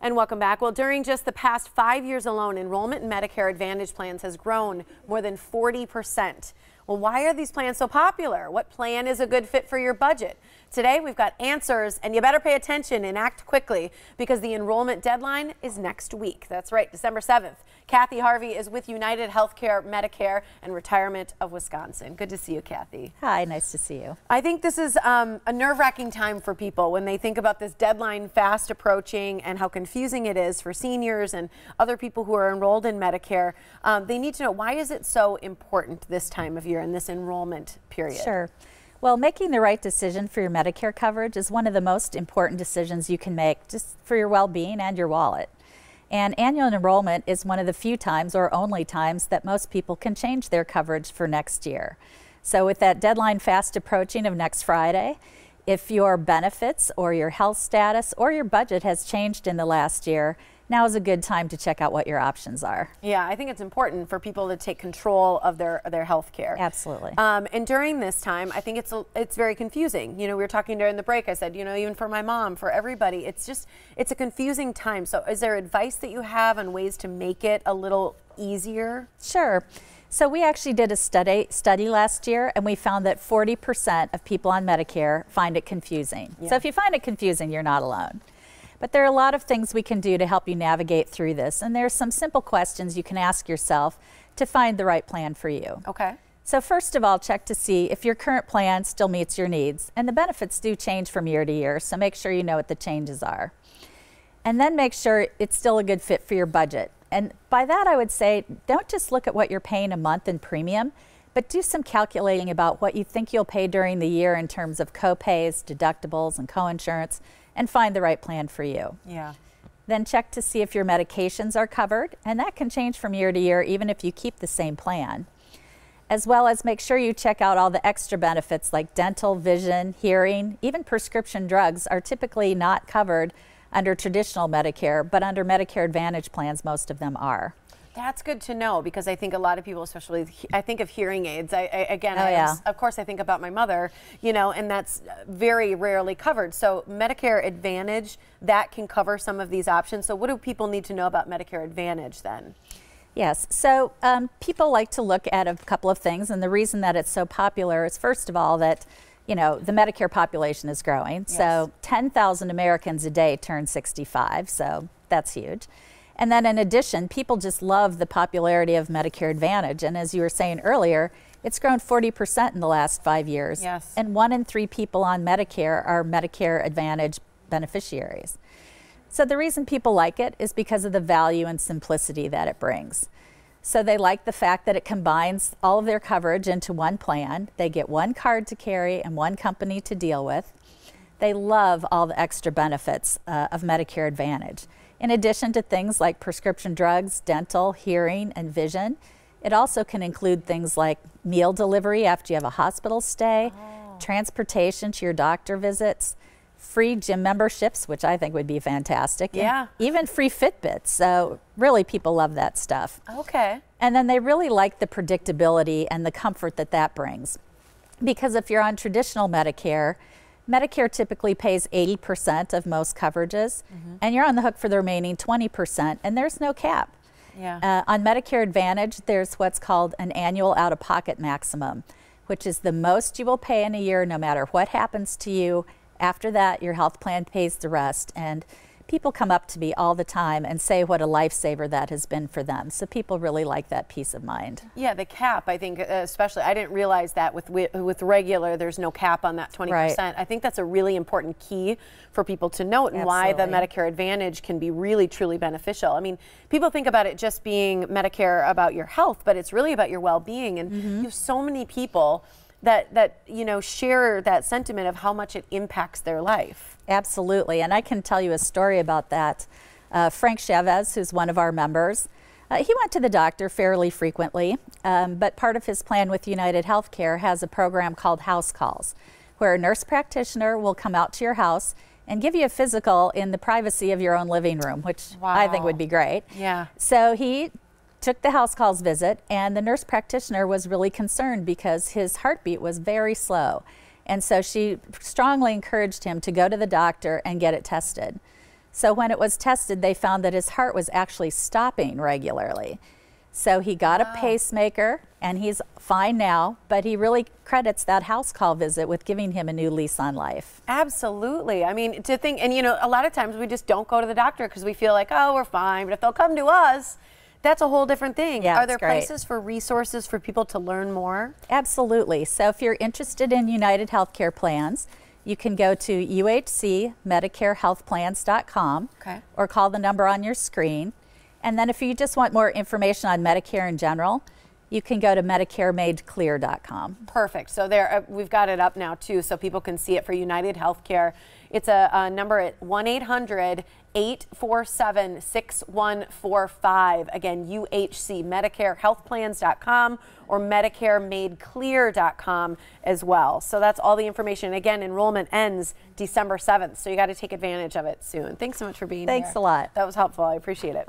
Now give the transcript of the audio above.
And welcome back. Well, during just the past 5 years alone, enrollment in Medicare Advantage plans has grown more than 40%. Well, why are these plans so popular? What plan is a good fit for your budget? Today, we've got answers, and you better pay attention and act quickly because the enrollment deadline is next week. That's right, December 7th. Cathy Harvey is with UnitedHealthcare Medicare and Retirement of Wisconsin. Good to see you, Cathy. Hi, nice to see you. I think this is a nerve-wracking time for people when they think about this deadline fast approaching and how confusing it is for seniors and other people who are enrolled in Medicare. They need to know, why is it so important this time of year in this enrollment period? Sure. Well, making the right decision for your Medicare coverage is one of the most important decisions you can make just for your well-being and your wallet. And annual enrollment is one of the few times or only times that most people can change their coverage for next year. So with that deadline fast approaching of next Friday, if your benefits or your health status or your budget has changed in the last year, now is a good time to check out what your options are. Yeah, I think it's important for people to take control of their health care. Absolutely. And during this time, I think it's very confusing. You know, we were talking during the break, I said, you know, even for my mom, for everybody, it's a confusing time. So is there advice that you have on ways to make it a little easier? Sure. So we actually did a study last year, and we found that 40% of people on Medicare find it confusing. Yeah. So if you find it confusing, you're not alone. But there are a lot of things we can do to help you navigate through this, and there's some simple questions you can ask yourself to find the right plan for you. Okay. So first of all, check to see if your current plan still meets your needs, and the benefits do change from year to year, so make sure you know what the changes are. And then make sure it's still a good fit for your budget. And by that I would say, don't just look at what you're paying a month in premium, but do some calculating about what you think you'll pay during the year in terms of co-pays, deductibles, and coinsurance, and find the right plan for you. Yeah. Then check to see if your medications are covered, and that can change from year to year even if you keep the same plan. As well as make sure you check out all the extra benefits like dental, vision, hearing, even prescription drugs are typically not covered under traditional Medicare, but under Medicare Advantage plans, most of them are. That's good to know, because I think a lot of people, especially, I think of hearing aids. Of course, I think about my mother, you know, and that's very rarely covered. So Medicare Advantage, that can cover some of these options. So what do people need to know about Medicare Advantage then? Yes, so people like to look at a couple of things, and the reason that it's so popular is, first of all, that you know, the Medicare population is growing. Yes. So 10,000 Americans a day turn 65, so that's huge. And then in addition, people just love the popularity of Medicare Advantage. And as you were saying earlier, it's grown 40% in the last 5 years. Yes. And 1 in 3 people on Medicare are Medicare Advantage beneficiaries. So the reason people like it is because of the value and simplicity that it brings. So they like the fact that it combines all of their coverage into one plan. They get one card to carry and one company to deal with. They love all the extra benefits of Medicare Advantage. In addition to things like prescription drugs, dental, hearing, and vision, it also can include things like meal delivery after you have a hospital stay, transportation to your doctor visits, free gym memberships, which I think would be fantastic. Yeah. Even free Fitbits. So really people love that stuff. Okay. And then they really like the predictability and the comfort that that brings. Because if you're on traditional Medicare, Medicare typically pays 80% of most coverages, and you're on the hook for the remaining 20%, and there's no cap. Yeah. On Medicare Advantage, there's what's called an annual out-of-pocket maximum, which is the most you will pay in a year no matter what happens to you. After that, your health plan pays the rest. And people come up to me all the time and say what a lifesaver that has been for them. So people really like that peace of mind. Yeah, the cap, I think, especially, I didn't realize that with regular, there's no cap on that 20%. Right. I think that's a really important key for people to note, and why the Medicare Advantage can be really, truly beneficial. I mean, people think about it just being Medicare about your health, but it's really about your well-being. And you have so many people that you know, share that sentiment of how much it impacts their life. Absolutely, and I can tell you a story about that. Frank Chavez, who's one of our members, he went to the doctor fairly frequently, but part of his plan with UnitedHealthcare has a program called House Calls, where a nurse practitioner will come out to your house and give you a physical in the privacy of your own living room, which I think would be great. Yeah. So he took the house calls visit, and the nurse practitioner was really concerned because his heartbeat was very slow. And so she strongly encouraged him to go to the doctor and get it tested. So when it was tested, they found that his heart was actually stopping regularly. So he got a pacemaker, and he's fine now, but he really credits that house call visit with giving him a new lease on life. Absolutely. I mean, to think, and you know, a lot of times we just don't go to the doctor because we feel like, oh, we're fine, but if they'll come to us, that's a whole different thing. Yeah, Are there places for resources for people to learn more? Absolutely. So if you're interested in UnitedHealthcare plans, you can go to uhcmedicarehealthplans.com or call the number on your screen. And then if you just want more information on Medicare in general, you can go to MedicareMadeClear.com. Perfect. So there, we've got it up now too, so people can see it for UnitedHealthcare. It's a number at 1-800-847-6145. Again, UHCMedicareHealthPlans.com or MedicareMadeClear.com as well. So that's all the information. Again, enrollment ends December 7th, so you got to take advantage of it soon. Thanks so much for being here. Thanks a lot. That was helpful. I appreciate it.